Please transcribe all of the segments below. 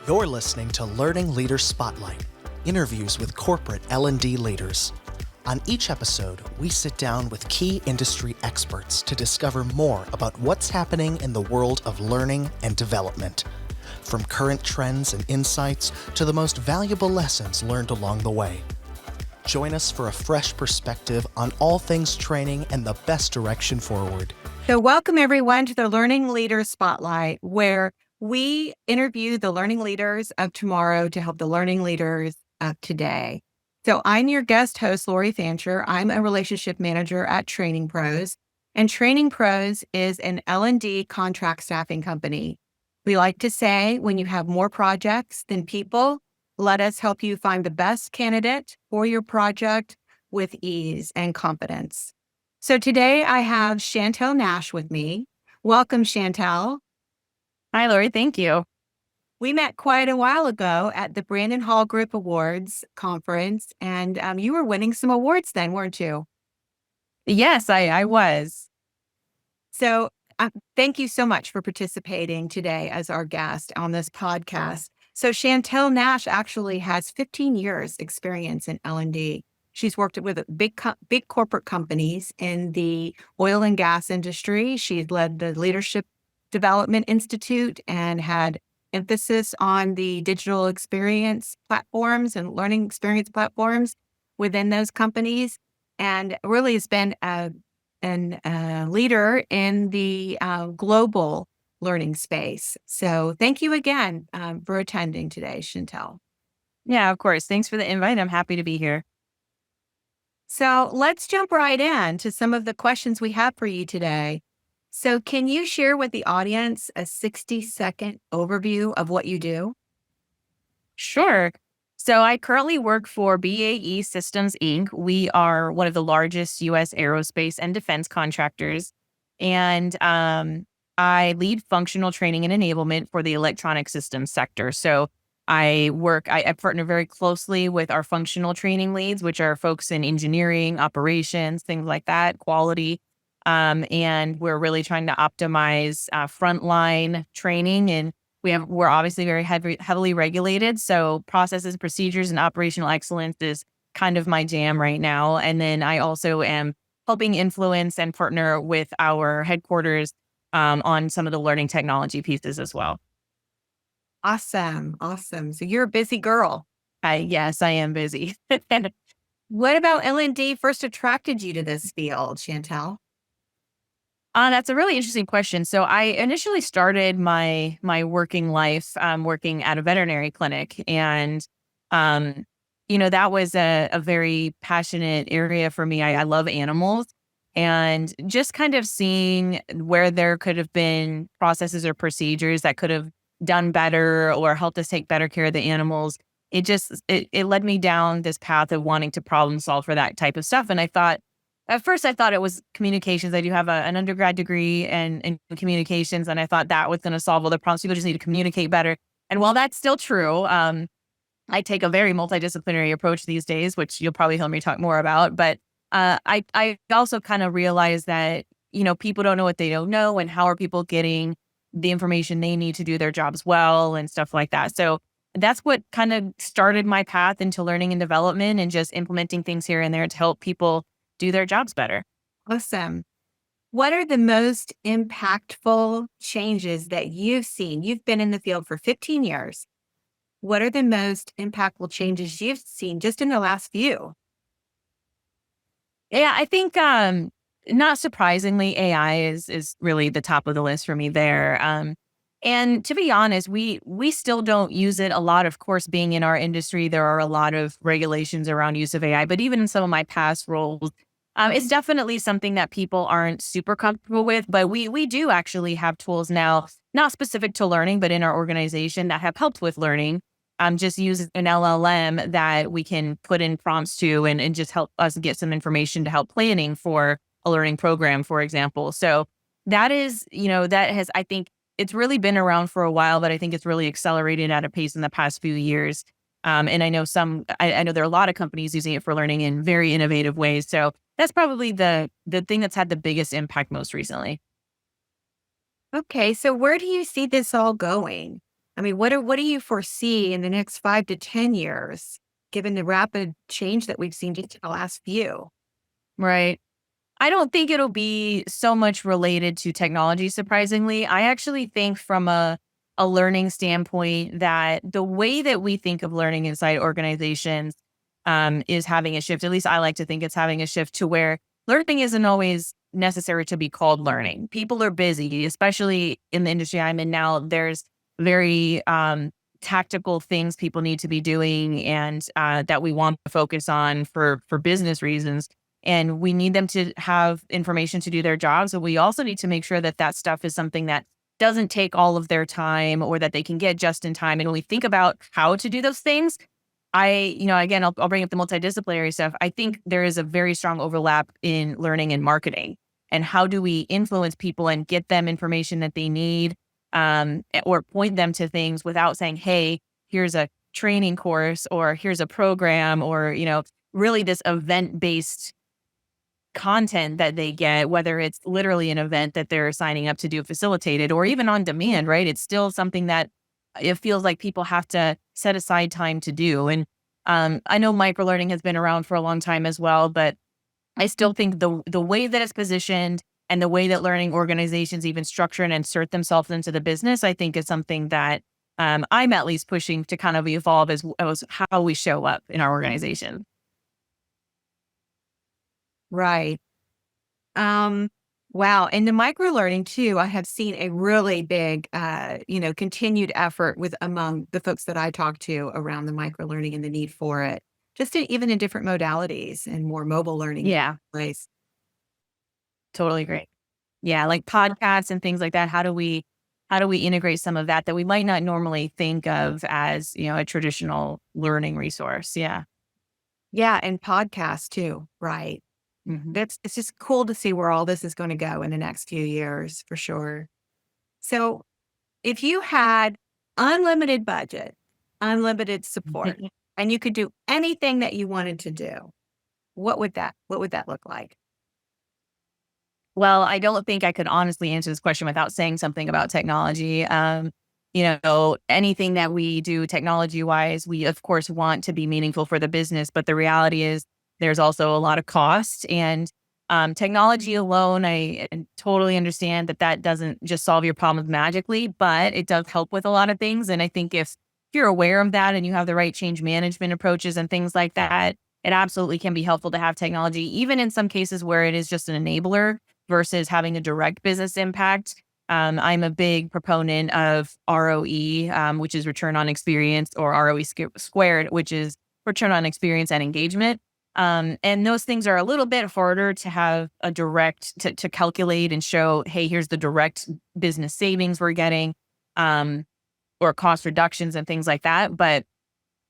You're listening to Learning Leader Spotlight, interviews with corporate L&D leaders. On each episode, we sit down with key industry experts to discover more about what's happening in the world of learning and development, from current trends and insights to the most valuable lessons learned along the way. Join us for a fresh perspective on all things training and the best direction forward. So welcome everyone to the Learning Leader Spotlight, where we interview the learning leaders of tomorrow to help the learning leaders of today. So I'm your guest host, Lori Fancher. I'm a relationship manager at Training Pros, and Training Pros is an L&D contract staffing company. We like to say, when you have more projects than people, let us help you find the best candidate for your project with ease and confidence. So today I have Chantelle Nash with me. Welcome, Chantelle. Hi, Lori. Thank you. We met quite a while ago at the Brandon Hall Group Awards conference, and you were winning some awards then, weren't you? Yes, I was. So thank you so much for participating today as our guest on this podcast. So Chantelle Nash actually has 15 years experience in L&D. She's worked with big corporate companies in the oil and gas industry. She's led the Leadership Development Institute and had emphasis on the digital experience platforms and learning experience platforms within those companies, and really has been a leader in the global learning space. So thank you again for attending today, Chantelle. Yeah, of course. Thanks for the invite. I'm happy to be here. So let's jump right in to some of the questions we have for you today. So can you share with the audience a 60-second overview of what you do? Sure. So I currently work for BAE Systems, Inc. We are one of the largest U.S. aerospace and defense contractors. And I lead functional training and enablement for the electronic systems sector. So I partner very closely with our functional training leads, which are folks in engineering, operations, things like that, quality. And we're really trying to optimize frontline training. And we're obviously very heavily regulated. So processes, procedures, and operational excellence is kind of my jam right now. And then I also am helping influence and partner with our headquarters on some of the learning technology pieces as well. Awesome. So you're a busy girl. Yes, I am busy. What about L&D first attracted you to this field, Chantelle? That's a really interesting question. So I initially started my working life working at a veterinary clinic, and that was a very passionate area for me. I love animals, and just kind of seeing where there could have been processes or procedures that could have done better or helped us take better care of the animals. It led me down this path of wanting to problem solve for that type of stuff. And at first I thought it was communications. I do have an undergrad degree in communications, and I thought that was going to solve all the problems. People just need to communicate better. And while that's still true, I take a very multidisciplinary approach these days, which you'll probably hear me talk more about. But I also kind of realized that, people don't know what they don't know, and how are people getting the information they need to do their jobs well and stuff like that. So that's what kind of started my path into learning and development and just implementing things here and there to help people do their jobs better. Awesome. What are the most impactful changes that you've seen? You've been in the field for 15 years. What are the most impactful changes you've seen just in the last few? Yeah, I think not surprisingly, AI is really the top of the list for me there. And to be honest, we still don't use it a lot. Of course, being in our industry, there are a lot of regulations around use of AI. But even in some of my past roles, it's definitely something that people aren't super comfortable with. But we do actually have tools now, not specific to learning, but in our organization that have helped with learning. Just use an LLM that we can put in prompts to and just help us get some information to help planning for a learning program, for example. So that is, I think it's really been around for a while, but I think it's really accelerated at a pace in the past few years. And I know I know there are a lot of companies using it for learning in very innovative ways. So that's probably the thing that's had the biggest impact most recently. Okay, so where do you see this all going? I mean, what do you foresee in the next 5 to 10 years, given the rapid change that we've seen just in the last few? Right. I don't think it'll be so much related to technology, surprisingly. I actually think from a learning standpoint that the way that we think of learning inside organizations is having a shift. At least I like to think it's having a shift to where learning isn't always necessary to be called learning. People are busy, especially in the industry I'm in now. There's very tactical things people need to be doing and that we want to focus on for business reasons, and we need them to have information to do their jobs. But we also need to make sure that that stuff is something that doesn't take all of their time or that they can get just in time. And when we think about how to do those things, again, I'll bring up the multidisciplinary stuff. I think there is a very strong overlap in learning and marketing. And how do we influence people and get them information that they need, or point them to things without saying, hey, here's a training course or here's a program or, really this event based content that they get, whether it's literally an event that they're signing up to do facilitated or even on demand, right? It's still something that it feels like people have to set aside time to do. And I know microlearning has been around for a long time as well, but I still think the way that it's positioned and the way that learning organizations even structure and insert themselves into the business, I think is something that I'm at least pushing to kind of evolve as how we show up in our organization. Right. Wow. And the microlearning too, I have seen a really big, continued effort with among the folks that I talk to around the microlearning and the need for it, even in different modalities and more mobile learning Yeah, ways. totally agree. Yeah, like podcasts and things like that. How do we integrate some of that we might not normally think of as, a traditional learning resource? Yeah. Yeah. And podcasts too. Right. Mhm. It's just cool to see where all this is going to go in the next few years for sure. So if you had unlimited budget, unlimited support, and you could do anything that you wanted to do, what would that look like? Well, I don't think I could honestly answer this question without saying something about technology. Anything that we do technology wise, we of course want to be meaningful for the business, but the reality is there's also a lot of cost and technology alone. I totally understand that doesn't just solve your problems magically, but it does help with a lot of things. And I think if you're aware of that and you have the right change management approaches and things like that, it absolutely can be helpful to have technology, even in some cases where it is just an enabler versus having a direct business impact. I'm a big proponent of ROE, which is return on experience, or ROE squared, which is return on experience and engagement. And those things are a little bit harder to have a direct to calculate and show, hey, here's the direct business savings we're getting, or cost reductions and things like that. But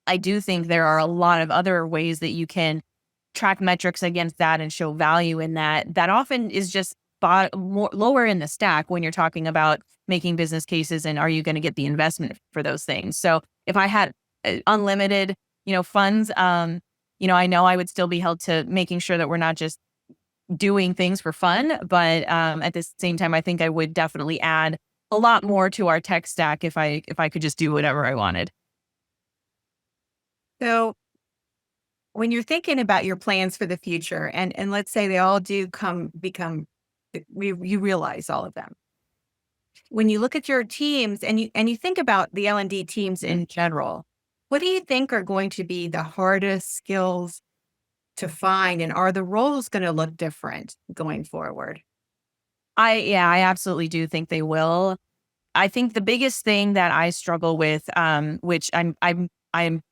I do think there are a lot of other ways that you can track metrics against that and show value in that often is just lower in the stack when you're talking about making business cases and are you going to get the investment for those things. So if I had unlimited, funds, I know I would still be held to making sure that we're not just doing things for fun, but at the same time, I think I would definitely add a lot more to our tech stack if I could just do whatever I wanted. So when you're thinking about your plans for the future, and let's say they all do become, you realize all of them. When you look at your teams and you think about the L&D teams in general, what do you think are going to be the hardest skills to find, and are the roles going to look different going forward? I absolutely do think they will. I think the biggest thing that I struggle with, which I'm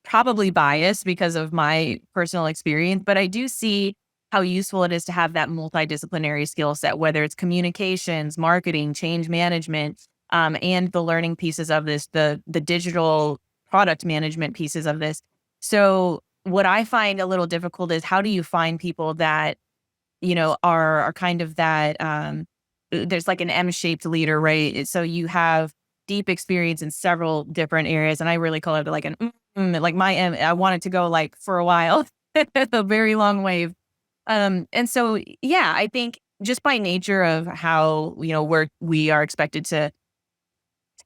probably biased because of my personal experience, but I do see how useful it is to have that multidisciplinary skill set, whether it's communications, marketing, change management, and the learning pieces of this, the digital product management pieces of this. So what I find a little difficult is how do you find people that are kind of that, there's like an M-shaped leader, right? So you have deep experience in several different areas. And I really call it like like my M, I want it to go like for a while, a very long wave. And so, yeah, I think just by nature of how, we are expected to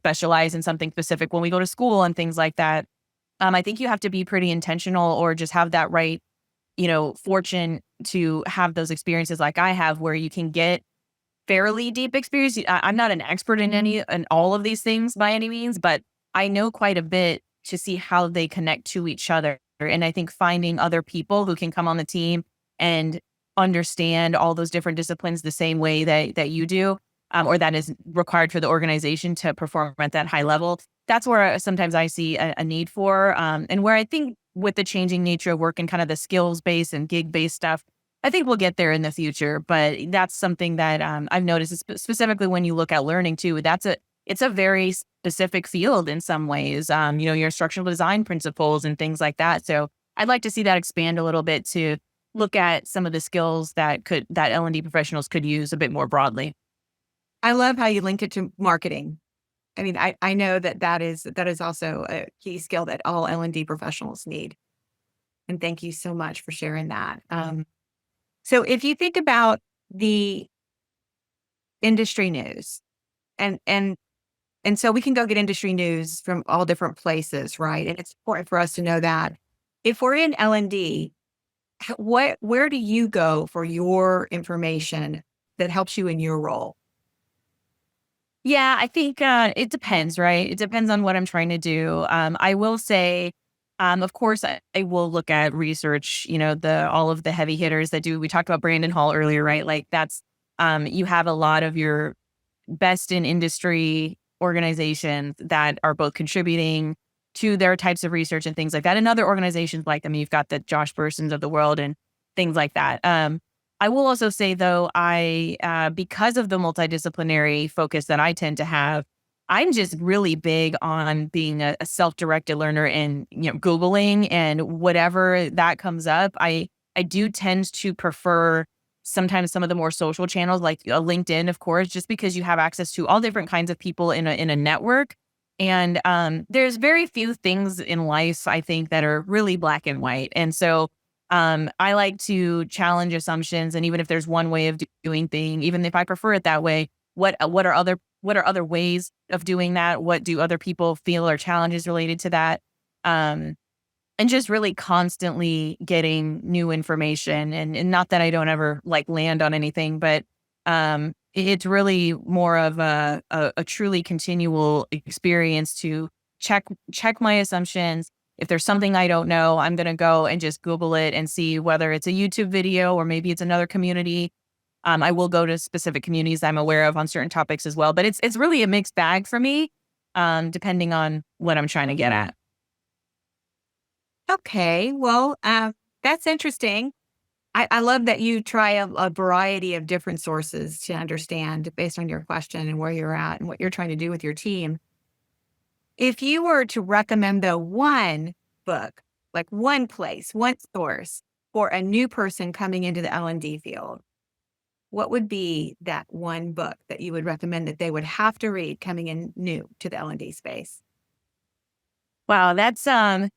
specialize in something specific when we go to school and things like that. I think you have to be pretty intentional or just have that right, fortune to have those experiences like I have where you can get fairly deep experience. I'm not an expert in all of these things by any means, but I know quite a bit to see how they connect to each other. And I think finding other people who can come on the team and understand all those different disciplines the same way that you do, or that is required for the organization to perform at that high level. That's where sometimes I see a need for, and where I think with the changing nature of work and kind of the skills based and gig based stuff, I think we'll get there in the future. But that's something that I've noticed, specifically when you look at learning too. It's a very specific field in some ways. Your instructional design principles and things like that. So I'd like to see that expand a little bit to look at some of the skills that L&D professionals could use a bit more broadly. I love how you link it to marketing. I mean, I know that is also a key skill that all L&D professionals need. And thank you so much for sharing that. So if you think about the industry news, and so we can go get industry news from all different places, right? And it's important for us to know that if we're in L&D, where do you go for your information that helps you in your role? Yeah, I think it depends, right? It depends on what I'm trying to do. I will say, of course, I will look at research, all of the heavy hitters that do. We talked about Brandon Hall earlier, right? Like that's, you have a lot of your best in industry organizations that are both contributing to their types of research and things like that. And other organizations like them, you've got the Josh Bursons of the world and things like that. I will also say, though, because of the multidisciplinary focus that I tend to have, I'm just really big on being a self-directed learner and Googling and whatever that comes up. I do tend to prefer sometimes some of the more social channels like LinkedIn, of course, just because you have access to all different kinds of people in a network. And there's very few things in life, I think, that are really black and white. And so I like to challenge assumptions, and even if there's one way of doing things, even if I prefer it that way, what are other ways of doing that? What do other people feel are challenges related to that? And just really constantly getting new information, and not that I don't ever like land on anything, but it's really more of a truly continual experience to check my assumptions. If there's something I don't know, I'm going to go and just Google it and see whether it's a YouTube video or maybe it's another community. I will go to specific communities I'm aware of on certain topics as well. But it's really a mixed bag for me, depending on what I'm trying to get at. Okay, well, that's interesting. I love that you try a variety of different sources to understand based on your question and where you're at and what you're trying to do with your team. If you were to recommend the one book, like one place, one source for a new person coming into the L&D field, what would be that one book that you would recommend that they would have to read coming in new to the L&D space? Wow, that's that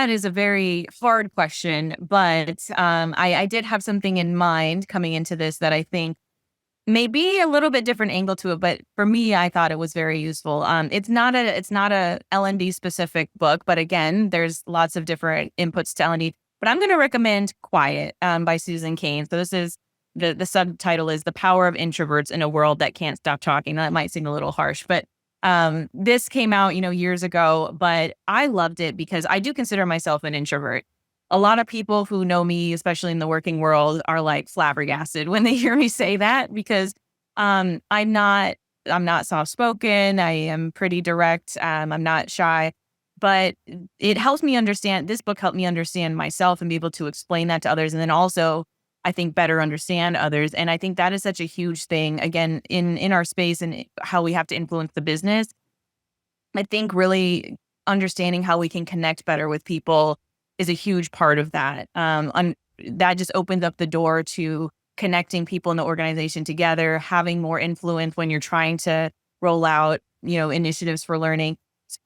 is a very hard question, but I did have something in mind coming into this that I think maybe a little bit different angle to it, but for me, I thought it was very useful. It's not a L&D specific book, but again, there's lots of different inputs to L&D. But I'm going to recommend Quiet by Susan Cain. So this is the subtitle is The Power of Introverts in a World That Can't Stop Talking. That might seem a little harsh, but this came out, years ago, but I loved it because I do consider myself an introvert. A lot of people who know me, especially in the working world, are like flabbergasted when they hear me say that because I'm not soft spoken. I am pretty direct. I'm not shy, but it helps me understand. This book helped me understand myself and be able to explain that to others, and then also I think better understand others. And I think that is such a huge thing again in our space and how we have to influence the business. I think really understanding how we can connect better with people is a huge part of that. That just opens up the door to connecting people in the organization together, having more influence when you're trying to roll out, initiatives for learning.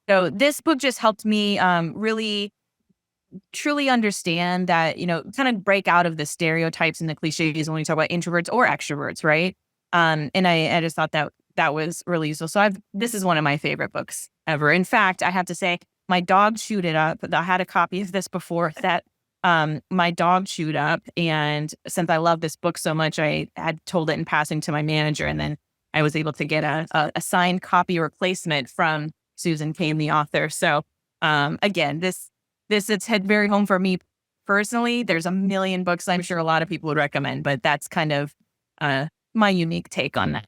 So this book just helped me really truly understand that, kind of break out of the stereotypes and the cliches when we talk about introverts or extroverts, right? And I just thought that that was really useful. So this is one of my favorite books ever. In fact, I have to say my dog chewed it up. I had a copy of this before that my dog chewed up. And since I love this book so much, I had told it in passing to my manager. And then I was able to get a signed copy replacement from Susan Cain, the author. So again, this it's hit very home for me personally. There's a million books I'm sure a lot of people would recommend, but that's kind of my unique take on that.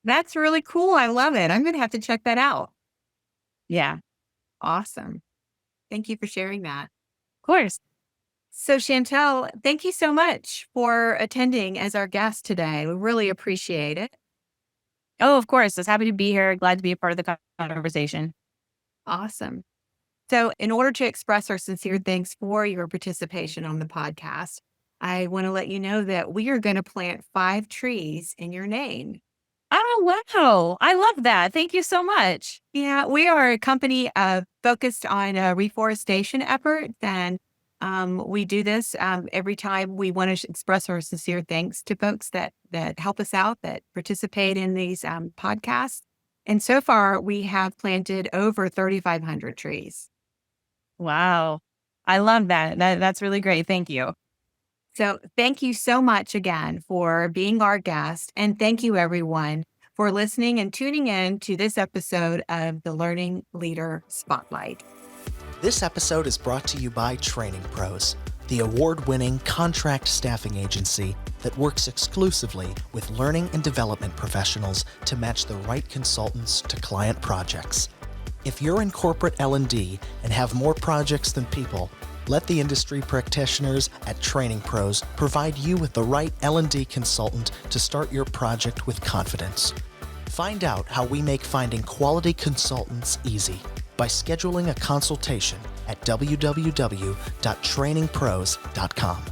That's really cool. I love it. I'm going to have to check that out. Yeah, Awesome. Thank you for sharing that. of course. So, Chantelle, thank you so much for attending as our guest today. We really appreciate it. Oh, of course. I was happy to be here. Glad to be a part of the conversation. Awesome. So, in order to express our sincere thanks for your participation on the podcast, I want to let you know that we are going to plant 5 trees in your name. Oh, wow. I love that. Thank you so much. Yeah, we are a company focused on reforestation efforts, and we do this every time we want to express our sincere thanks to folks that help us out, that participate in these podcasts. And so far, we have planted over 3,500 trees. Wow. I love that. That's really great. Thank you. So thank you so much again for being our guest. And thank you, everyone, for listening and tuning in to this episode of the Learning Leader Spotlight. This episode is brought to you by Training Pros, the award-winning contract staffing agency that works exclusively with learning and development professionals to match the right consultants to client projects. If you're in corporate L&D and have more projects than people, let the industry practitioners at Training Pros provide you with the right L&D consultant to start your project with confidence. Find out how we make finding quality consultants easy by scheduling a consultation at www.trainingpros.com.